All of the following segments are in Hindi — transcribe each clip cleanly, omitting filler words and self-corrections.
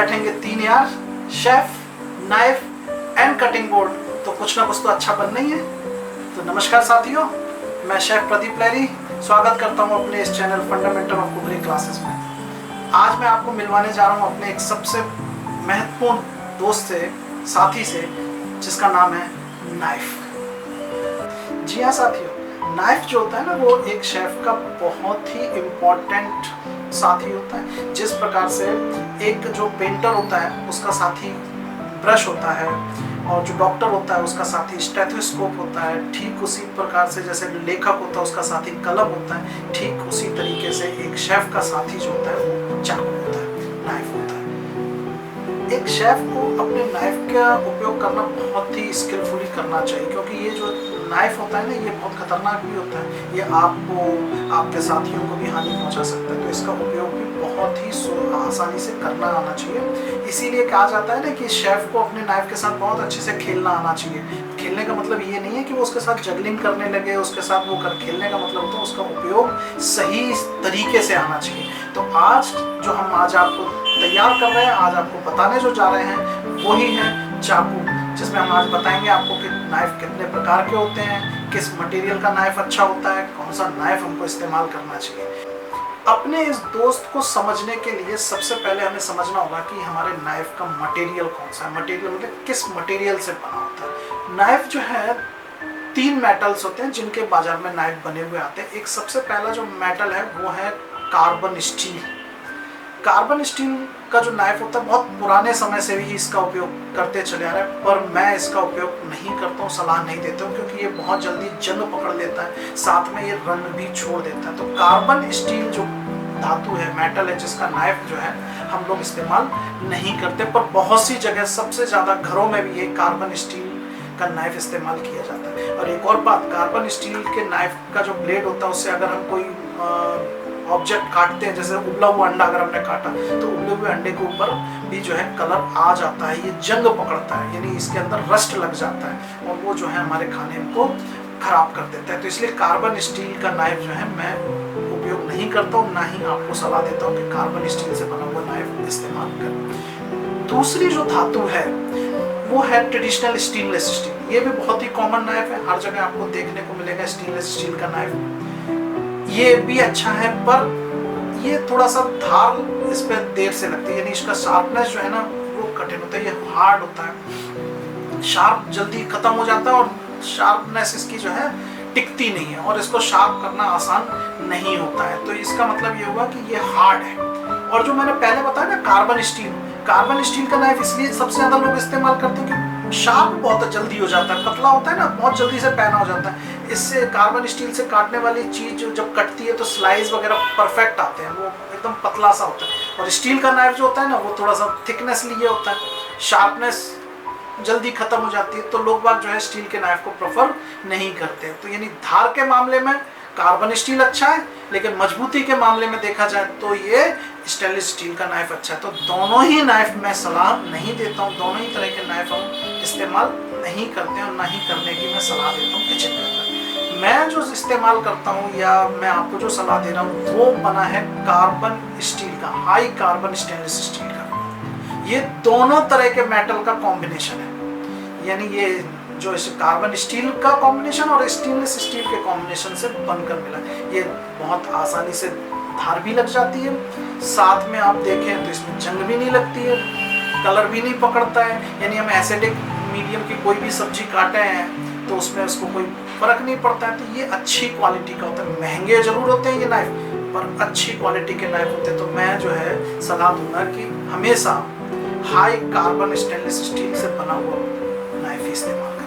बैठेंगे 3 यार, chef, knife and cutting board, तो कुछ ना कुछ तो अच्छा बनना ही है। तो नमस्कार साथियों, मैं शेफ प्रदीप लहरी स्वागत करता हूं अपने इस channel fundamental of cooking classes में। आज मैं आपको मिलवाने जा रहा हूं अपने एक सबसे महत्वपूर्ण दोस्त से, साथी से, जिसका नाम है नाइफ। जी हाँ साथियों, नाइफ जो होता है ना, वो एक शेफ का बहुत ही इम्पोर्टेंट साथी होता है। जिस प्रकार से एक जो पेंटर होता है उसका साथी ब्रश होता है, और जो डॉक्टर होता है उसका साथी स्टेथोस्कोप होता है, ठीक उसी प्रकार से जैसे लेखक होता है उसका साथी कलम होता है, ठीक उसी तरीके से एक शेफ का साथी जो होता है वो चाकू होता है, नाइफ होता है। एक शेफ को अपने नाइफ का उपयोग करना बहुत ही स्किलफुली करना चाहिए, क्योंकि ये जो नाइफ होता है ना, ये बहुत खतरनाक भी होता है। ये आपको, आपके साथियों को भी हानि पहुंचा सकता है, तो इसका उपयोग भी बहुत ही आसानी से करना आना चाहिए। इसीलिए कहा जाता है ना कि शेफ को अपने नाइफ के साथ बहुत अच्छे से खेलना आना चाहिए। खेलने का मतलब ये नहीं है कि वो उसके साथ जगलिंग करने लगे, उसके साथ वो खेलने का मतलब होता है उसका उपयोग सही तरीके से आना चाहिए। तो आज जो हम आपको तैयार कर रहे हैं, आज आपको बताने जो जा रहे हैं वही है चाकू, जिसमें हम आज बताएंगे आपको कि नाइफ कितने प्रकार के होते हैं, किस मटेरियल का नाइफ अच्छा होता है, कौन सा नाइफ हमको इस्तेमाल करना चाहिए। अपने इस दोस्त को समझने के लिए सबसे पहले हमें समझना होगा कि हमारे नाइफ का मटेरियल कौन सा है। मटेरियल मतलब किस मटेरियल से बना होता है। नाइफ जो है 3 मेटल्स होते हैं जिनके बाजार में नाइफ बने हुए आते हैं। एक सबसे पहला जो मेटल है वो है कार्बन स्टील। कार्बन स्टील का जो नाइफ होता है बहुत पुराने समय से भी इसका उपयोग करते चले आ रहे हैं, पर मैं इसका उपयोग नहीं करता हूँ, सलाह नहीं देता हूँ, क्योंकि ये बहुत जल्दी जंग पकड़ लेता है, साथ में ये रंग भी छोड़ देता है। तो कार्बन स्टील जो धातु है, मेटल है, जिसका नाइफ जो है हम लोग इस्तेमाल नहीं करते, पर बहुत सी जगह सबसे ज़्यादा घरों में भी ये कार्बन स्टील का नाइफ इस्तेमाल किया जाता है। और एक और बात, कार्बन स्टील के नाइफ का जो ब्लेड होता है उससे अगर हम कोई ऑब्जेक्ट काटते हैं, जैसे उबला हुआ अंडा अगर हमने काटा तो उबले हुए अंडे के ऊपर भी जो है कलर आ जाता है, ये जंग पकड़ता है, यानी इसके अंदर रस्ट लग जाता है और वो जो है हमारे खाने को खराब कर देता है। तो इसलिए कार्बन स्टील का नाइफ जो है मैं उपयोग नहीं करता हूँ, ना ही आपको सलाह देता हूँ कि कार्बन स्टील से बना हुआ नाइफ इस्तेमाल करें। दूसरी जो धातु है वो है ट्रेडिशनल स्टेनलेस स्टील। ये भी बहुत ही कॉमन नाइफ है, हर जगह आपको देखने को मिलेगा स्टेनलेस स्टील का नाइफ। ये भी अच्छा है, पर ये थोड़ा सा धार इस पे देर से लगती है, यानी इसका शार्पनेस जो है ना वो कठिन होता है, ये हार्ड होता है, शार्प जल्दी खत्म हो जाता है और शार्पनेस इसकी जो है टिकती नहीं है, और इसको शार्प करना आसान नहीं होता है। तो इसका मतलब ये हुआ कि ये हार्ड है। और जो मैंने पहले बताया ना कार्बन स्टील का नाइफ इसलिए सबसे ज्यादा लोग इस्तेमाल करते हैं कि शार्प बहुत जल्दी हो जाता है, पतला होता है ना, बहुत जल्दी से पैना हो जाता है। इससे कार्बन स्टील से काटने वाली चीज जब कटती है तो स्लाइस वगैरह परफेक्ट आते हैं, वो एकदम पतला सा होता है। और स्टील का नाइफ जो होता है ना वो थोड़ा सा थिकनेस लिए होता है, शार्पनेस जल्दी खत्म हो जाती है, तो लोग बाग जो है स्टील के नाइफ को प्रेफर नहीं करते। तो यानी धार के मामले में कार्बन स्टील अच्छा है, लेकिन मजबूती के मामले में देखा जाए तो ये स्टेनलेस स्टील का नाइफ अच्छा है। तो दोनों ही नाइफ मैं सलाह नहीं देता हूँ, दोनों ही तरह के नाइफ हम इस्तेमाल नहीं करते हैं और ना ही करने की मैं सलाह देता हूँ किचन के अंदर। मैं जो इस्तेमाल करता हूँ या मैं आपको जो सलाह दे रहा हूँ वो बना है कार्बन स्टील का, हाई कार्बन स्टेनलेस स्टील का। ये दोनों तरह के मेटल का कॉम्बिनेशन है, यानी ये जो इस कार्बन स्टील का कॉम्बिनेशन और स्टेनलेस स्टील के कॉम्बिनेशन से बनकर मिला। ये बहुत आसानी से धार भी लग जाती है, साथ में आप देखें तो इसमें जंग भी नहीं लगती है, कलर भी नहीं पकड़ता है, यानी हम एसिडिक मीडियम की कोई भी सब्जी काटे हैं तो उसमें उसको कोई फर्क नहीं पड़ता है। तो ये अच्छी क्वालिटी का होता है। महंगे जरूर होते हैं ये नाइफ, पर अच्छी क्वालिटी के नाइफ होते हैं। तो मैं जो है सलाह दूंगा कि हमेशा हाई कार्बन स्टेनलेस स्टील से बना हुआ नाइफ इस्तेमाल करें।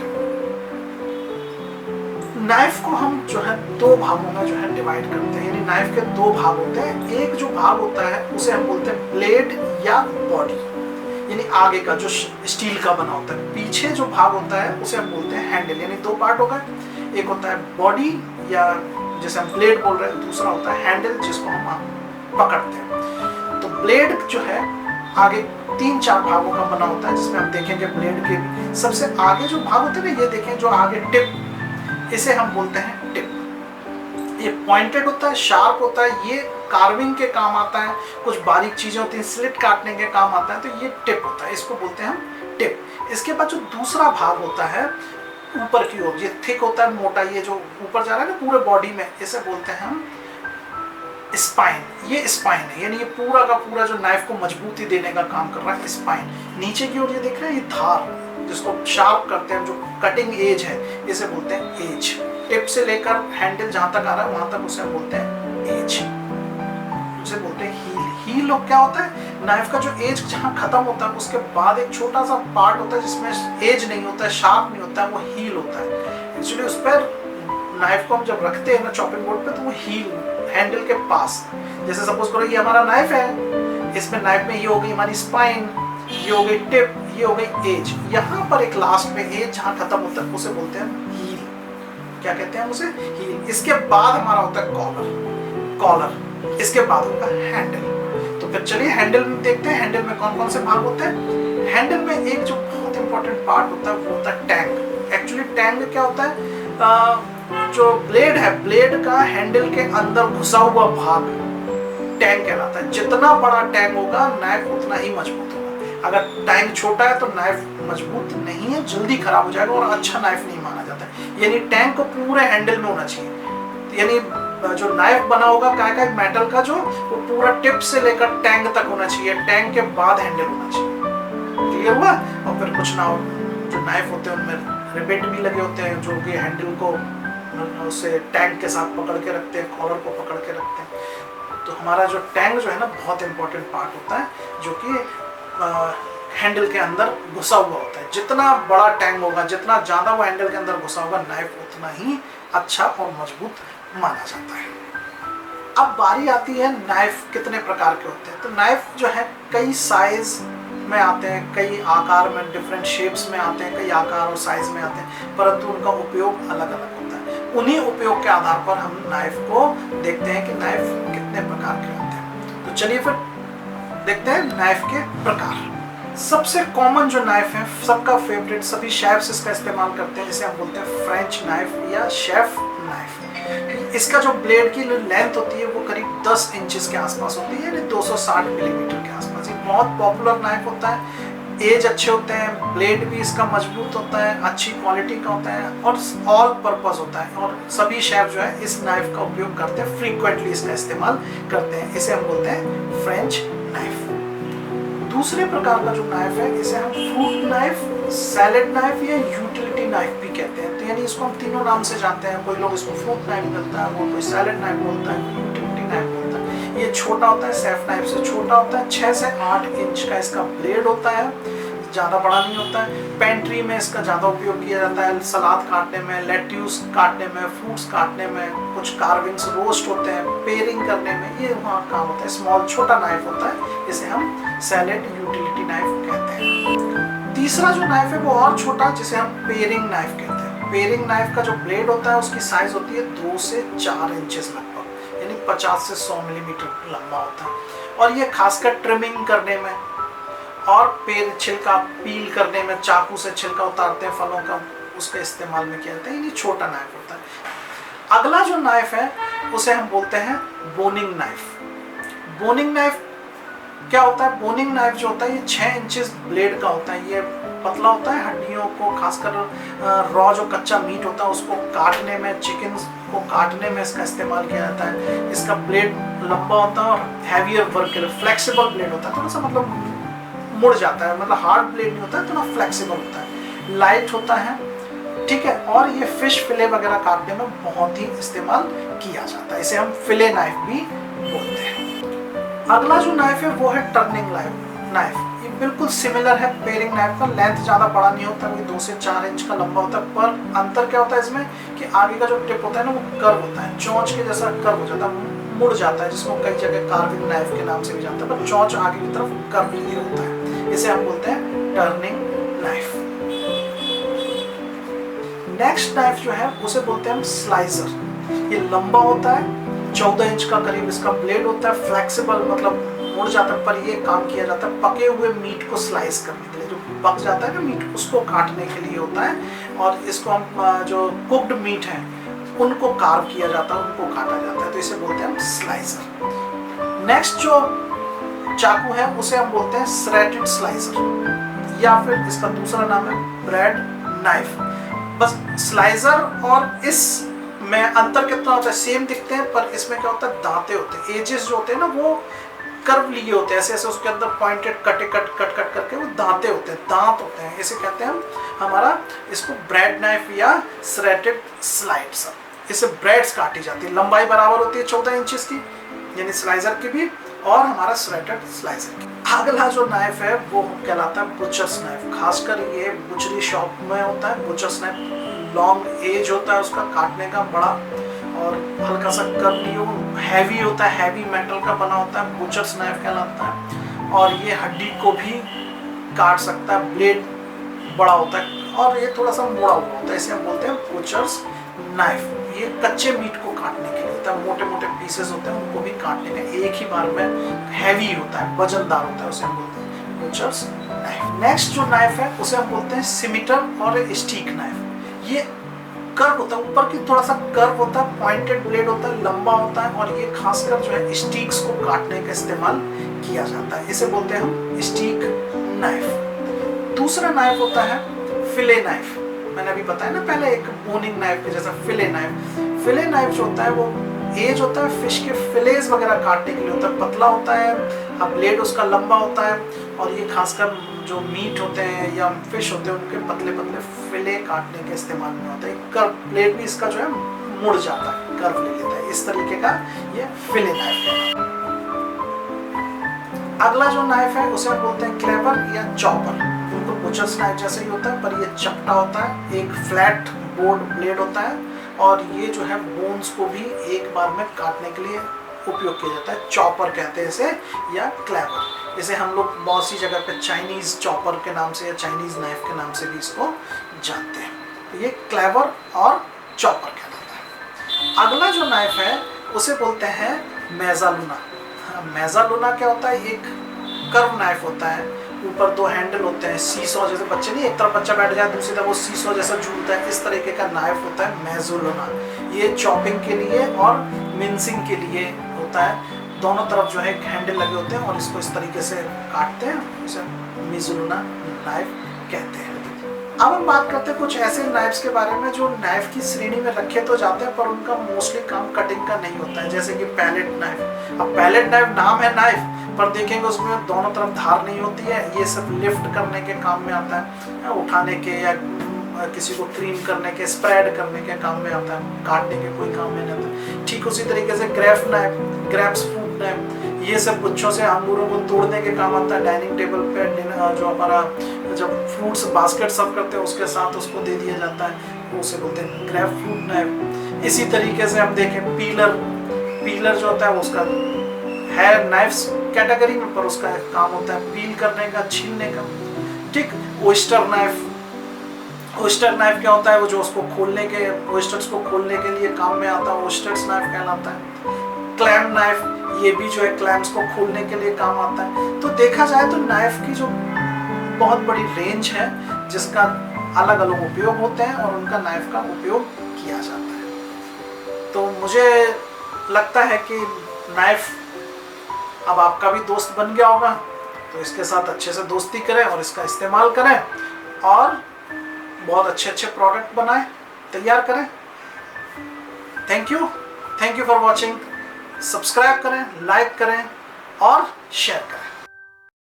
नाइफ को हम जो है 2 भागों में जो है डिवाइड करते हैं, यानी नाइफ के 2 भाग होते हैं। एक जो भाग होता है उसे हम बोलते हैं ब्लेड या बॉडी, यानी आगे का जो स्टील का बना होता है। पीछे जो भाग होता है उसे हम बोलते हैं हैंडल, यानी 2 पार्ट हो गए। एक होता है बॉडी या जैसे हम ब्लेड बोल रहे हैं, दूसरा होता है हैंडल जिसको हम पकड़ते हैं। तो ब्लेड जो है आगे 3-4 भागों का बना होता है, जिसमें हम देखेंगे ब्लेड के सबसे आगे जो भाग होते हैं ना, ये देखें जो आगे टिप, इसे हम बोलते हैं टिप। ये पॉइंटेड होता है, शार्प होता है, ये कार्विंग के काम आता है, कुछ बारीक चीजें होती हैं स्लिट काटने के काम आता है, तो ये टिप होता है, इसको बोलते हैं हम टिप। इसके बाद जो दूसरा भाग होता है ऊपर की ओर, ये थिक होता है, मोटा, ये जो ऊपर जा रहा है ना पूरे बॉडी में, इसे बोलते हैं हम स्पाइन। ये स्पाइन है, यानी ये पूरा का पूरा जो नाइफ को मजबूती देने का काम कर रहा है स्पाइन। नीचे की ओर ये देख रहे हैं, ये धार जिसको शार्प करते हैं, जो कटिंग एज है, इसे बोलते हैं एज। टिप से लेकर हैंडल जहां तक आ रहा है वहां तक उसे बोलते हैं एज, उसे बोलते हैं हील। हील क्या होता है, नाइफ का जो एज जहां खत्म होता है उसके बाद एक छोटा सा पार्ट होता है जिसमें एज नहीं होता है, शार्प नहीं होता है, वो हील होता है। एक्चुअली उस पर नाइफ को हम जब रखते हैं ना चॉपिंग बोर्ड पे, तो वो हील हैंडल के पास, जैसे सपोज करो ये हमारा नाइफ है, इसमें नाइफ में ये हो गई हमारी स्पाइन, ये हो गई टिप, ये हो गई एज, यहाँ पर एक लास्ट में एज जहाँ खत्म होता है उसे बोलते हैं हील। क्या कहते हैं उसे, हील। इसके बाद हमारा होता है कॉलर, कॉलर, इसके बाद होगा हैंडल। तो फिर चलिए हैंडल में देखते हैं, हैंडल में कौन कौन से भाग होते हैं। हैंडल में एक जो बहुत इंपॉर्टेंट पार्ट होता है वो होता है टैंग। एक्चुअली टैंग क्या होता है, जो ब्लेड है, ब्लेड का हैंडल के अंदर घुसा हुआ भाग टैंग कहलाता है। जितना बड़ा टैंग होगा नाइफ उतना ही मजबूत होगा। अगर टैंग छोटा है तो नाइफ मजबूत नहीं है, जल्दी खराब हो जाएगा और अच्छा नाइफ नहीं माना जाता है। यानी टैंग को पूरे हैंडल में होना चाहिए, यानी जो नाइफ बना होगा क्या का मेटल का, जो वो पूरा टिप से लेकर टैंग तक होना चाहिए, टैंग के बाद हैंडल होना चाहिए। क्लियर हुआ। और फिर कुछ ना हो, जो नाइफ होते हैं उनमें रिबेट भी लगे होते हैं जो कि हैंडल को उसे टैंग के साथ पकड़ के रखते हैं, कॉलर को पकड़ के रखते हैं। तो हमारा जो टैंग जो है ना बहुत इंपॉर्टेंट पार्ट होता है, जो कि हैंडल के अंदर घुसा हुआ होता है। जितना बड़ा टैंग होगा, जितना ज़्यादा वो हैंडल के अंदर घुसा होगा, नाइफ उतना ही अच्छा और मजबूत माना जाता है। अब बारी आती है नाइफ कितने प्रकार के होते हैं। तो नाइफ जो है कई साइज में आते हैं, कई आकार में, डिफरेंट शेप्स में आते हैं, कई आकार और साइज में आते हैं, परंतु उनका उपयोग अलग अलग होता है। उन्हीं उपयोग के आधार पर हम नाइफ को देखते हैं कि नाइफ कितने प्रकार के होते हैं। तो चलिए फिर देखते हैं नाइफ के प्रकार। सबसे कॉमन जो नाइफ है, सबका फेवरेट, सभी शेफ्स इसका इस्तेमाल करते हैं, जिसे हम बोलते हैं फ्रेंच नाइफ या शेफ नाइफ। इसका जो ब्लेड की लेंथ होती है वो करीब 10 इंचेस के आसपास होती है, यानी 260 मिलीमीटर के आसपास। ये बहुत पॉपुलर नाइफ होता है, एज अच्छे होते हैं, ब्लेड भी इसका मजबूत होता है, अच्छी क्वालिटी का होता है और ऑल पर्पस होता है। और सभी शेफ जो है इस नाइफ का उपयोग करते हैं, फ्रीक्वेंटली इसका इस्तेमाल करते हैं। इसे हम बोलते हैं फ्रेंच नाइफ। दूसरे प्रकार का जो नाइफ है, इसे हम फ्रूट नाइफ, सैलेड नाइफ या यूटिलिटी नाइफ भी कहते हैं। तो यानी इसको हम तीनों नाम से जानते हैं। कोई लोग इसको फ्रूट नाइफ बोलता है, कोई सैलेड नाइफ बोलता है, कोई यूटिलिटी नाइफ बोलता है। ये छोटा होता है, शेफ नाइफ से छोटा होता है, 6 से 8 इंच का इसका ब्लेड होता है, ज़्यादा बड़ा नहीं होता है। पेंट्री में इसका ज़्यादा उपयोग किया जाता है, सलाद काटने में, लेट्यूस काटने में, फ्रूट्स काटने में, कुछ कार्विंग्स, रोस्ट होते हैं, पेयरिंग करने में, ये वहाँ काम होता है। स्मॉल छोटा नाइफ होता है, इसे हम सैलेड यूटिलिटी नाइफ कहते हैं। तीसरा जो नाइफ है वो और छोटा, जिसे हम पेयरिंग नाइफ कहते हैं। पेयरिंग नाइफ का जो ब्लेड होता है उसकी साइज होती है 2 से 4 इंचेस लगभग, यानी 50 से 100 मिलीमीटर लंबा होता है। और ये खासकर ट्रिमिंग करने में और पेड़ छिलका पील करने में, चाकू से छिलका उतारते हैं फलों का, उसके इस्तेमाल में किया जाता है। ये छोटा नाइफ होता है। अगला जो नाइफ है उसे हम बोलते हैं बोनिंग नाइफ। बोनिंग नाइफ क्या होता है, बोनिंग नाइफ जो होता है ये 6 इंचेस ब्लेड का होता है। ये पतला होता है, हड्डियों को, खासकर रॉ जो कच्चा मीट होता है उसको काटने में, चिकन को काटने में इसका इस्तेमाल किया जाता है। इसका ब्लेड लंबा होता है और हैवियर वर्क के लिए फ्लेक्सिबल ब्लेड होता है, थोड़ा सा मतलब मुड़ जाता है, मतलब हार्ड ब्लेड नहीं होता है, थोड़ा फ्लेक्सिबल होता है, लाइट होता है, ठीक है। और ये फिश फिले वगैरह काटने में बहुत ही इस्तेमाल किया जाता है, इसे हम फिले नाइफ भी बोलते हैं। अगला जो नाइफ है वो है टर्निंग नाइफ। ये बिल्कुल सिमिलर है पेयरिंग नाइफ का, लेंथ ज़्यादा बड़ा नहीं होता, वो 2 से 4 इंच का लंबा होता है। पर अंतर क्या होता है इसमें कि आगे का जो टिप होता है ना वो कर्व होता है, चोंच के जैसा कर्व हो जाता है, मुड़ जाता है, जिसको कई जगह कार्विंग नाइफ के नाम से भी जानते हैं, पर चोंच आगे की तरफ कर्व लिए होता है, इसे हम बोलते हैं टर्निंग नाइफ। नेक्स्ट नाइफ जो है उसे बोलते हैं हम स्लाइसर। ये लंबा होता है, 14 इंच का करीब इसका ब्लेड होता है, फ्लेक्सिबल मतलब मुड़ जाता है, पर ये काम किया जाता है पके हुए मीट को स्लाइस करने के लिए। जो पक जाता है ना मीट, उसको काटने के लिए होता है। और इसको हम जो कुक्ड मीट है उनको कार्व किया जाता है, उनको काटा जाता है, तो इसे बोलते हैं हम स्लाइसर। नेक्स्ट जो चाकू है उसे हम बोलते हैं सर्रेटेड स्लाइसर, या फिर इसका दूसरा नाम है ब्रेड नाइफ। बस स्लाइसर और इस में अंतर कितना होता है, सेम दिखते हैं, पर इसमें क्या होता है, दांते होते हैं, एजेस जो होते हैं ना वो कर्व लिए होते हैं, ऐसे ऐसे उसके अंदर पॉइंटेड कट करके वो दांते होते हैं, दांत होते हैं, इसे कहते हैं हम हमारा इसको ब्रेड नाइफ या सर्रेटेड स्लाइसर। इससे ब्रेड्स काटी जाती है, लंबाई बराबर होती है 14 इंचेस की, यानी स्लाइसर की भी और हमारा सर्रेटेड स्लाइसर की। अगला जो नाइफ है वो कहलाता है बुचर्स नाइफ। खासकर ये बुचरी शॉप में होता है। बुचर्स नाइफ लॉन्ग एज होता है उसका काटने का, बड़ा और हल्का सा कर्ली, हैवी होता है, हैवी मेटल का बना होता है, बुचर्स नाइफ कहलाता है। और ये हड्डी को भी काट सकता है, ब्लेड बड़ा होता है और ये थोड़ा सा मुड़ा हुआ होता है, इसे हम बोलते हैं बुचर्स नाइफ। ये कच्चे मीट को काटने के लिए होता है, मोटे मोटे पीसेस होते हैं उनको भी काटने का, एक ही बार में हैवी होता है, वजनदार होता है, उसे हम बोलते हैं बुचर्स नाइफ। नेक्स्ट जो नाइफ है उसे हम बोलते हैं सिमिटर और स्टीक नाइफ। ये कर्व होता है, ऊपर की थोड़ा सा कर्व होता है, पॉइंटेड ब्लेड होता है, लंबा होता है, और ये खासकर जो है स्टीक्स को काटने का इस्तेमाल किया जाता है, इसे बोलते हैं हम स्टीक नाइफ। दूसरा नाइफ होता है फिले नाइफ। मैंने अभी बताया ना पहले, एक बोनिंग नाइफ के जैसा फिले नाइफ। फिले नाइफ जो होता है वो एज होता है फिश के फिलेज वगैरह काटने के लिए होता है, पतला होता है, अब ब्लेड उसका लंबा होता है, और ये खासकर जो मीट होते हैं या फिश होते हैं उनके पतले पतले फिले काटने के इस्तेमाल में होता है। कर्व ब्लेड भी इसका जो है मुड़ जाता है, कर्व ले लेता है, इस तरीके का ये फिले नाइफ है। अगला जो नाइफ है उसे हम बोलते हैं क्लेवर या चॉपर। उनको बुचर्स नाइफ जैसे ही होता है, पर ये चपटा होता है, एक फ्लैट बोर्ड ब्लेड होता है, और ये जो है बोन्स को भी एक बार में काटने के लिए उपयोग किया जाता है। चॉपर कहते हैं इसे, या क्लेवर। इसे हम लोग बहुत सी जगह पे चाइनीज चॉपर के नाम से या चाइनीज नाइफ के नाम से भी इसको जानते हैं। तो ये क्लेवर और चॉपर कहलाता है। अगला जो नाइफ है उसे बोलते हैं मेजालुना। मेजालुना क्या होता है, एक कर्व नाइफ होता है, ऊपर दो हैंडल होते हैं, सीसॉ जैसे, बच्चे नहीं एक तरफ बच्चा बैठ जाए दूसरी तरफ वो सीसॉ जैसा झूलता है, इस तरीके का नाइफ होता है मेजालुना। ये चॉपिंग के लिए और मिंसिंग के लिए होता है, दोनों तरफ जो है हैंडल लगे होते हैं और इसको इस तरीके से काटते हैं, इसे मेजालुना नाइफ कहते हैं। अब हम बात करते हैं कुछ ऐसे नाइफ्स के बारे में जो नाइफ की श्रेणी में रखे तो जाते हैं पर उनका मोस्टली काम कटिंग का नहीं होता है, जैसे कि पैलेट नाइफ। अब पैलेट नाइफ नाम है नाइफ, पर देखेंगे उसमें दोनों तरफ धार नहीं होती है, ये सब लिफ्ट करने के काम में आता है, उठाने के या किसी को क्लीन करने के, स्प्रेड करने के काम में आता है, काटने के कोई काम में नहीं आता। ठीक उसी तरीके से grape knife, grapes fruit knife, ये सब गुच्छों से अंगूरों को तोड़ने के काम आता है। डाइनिंग टेबल पे जो हमारा जब फ्रूट्स बास्केट सर्व करते हैं उसके साथ उसको दे दिया जाता है, उसे बोलते हैं ग्रेप फ्रूट नाइफ। इसी तरीके से हम देखें पीलर जो होता है उसका है नाइफ्स कैटेगरी में, पर उसका काम होता है पील करने का, छीलने का। ठीक, ओस्टर नाइफ क्या होता है, वो जो उसको खोलने के, ओस्टर्स को खोलने के लिए काम में आता है, ओस्टर्स नाइफ कहलाता है। क्लैम नाइफ, ये भी जो है क्लैम्स को खोलने के लिए काम आता है। तो देखा जाए तो नाइफ की जो बहुत बड़ी रेंज है जिसका अलग अलग उपयोग होते हैं और उनका नाइफ का उपयोग किया जाता है। तो मुझे लगता है कि नाइफ अब आपका भी दोस्त बन गया होगा, तो इसके साथ अच्छे से दोस्ती करें और इसका इस्तेमाल करें और बहुत अच्छे अच्छे प्रोडक्ट बनाएं, तैयार करें। Thank you for watching. Subscribe करें, लाइक करें और शेयर करें।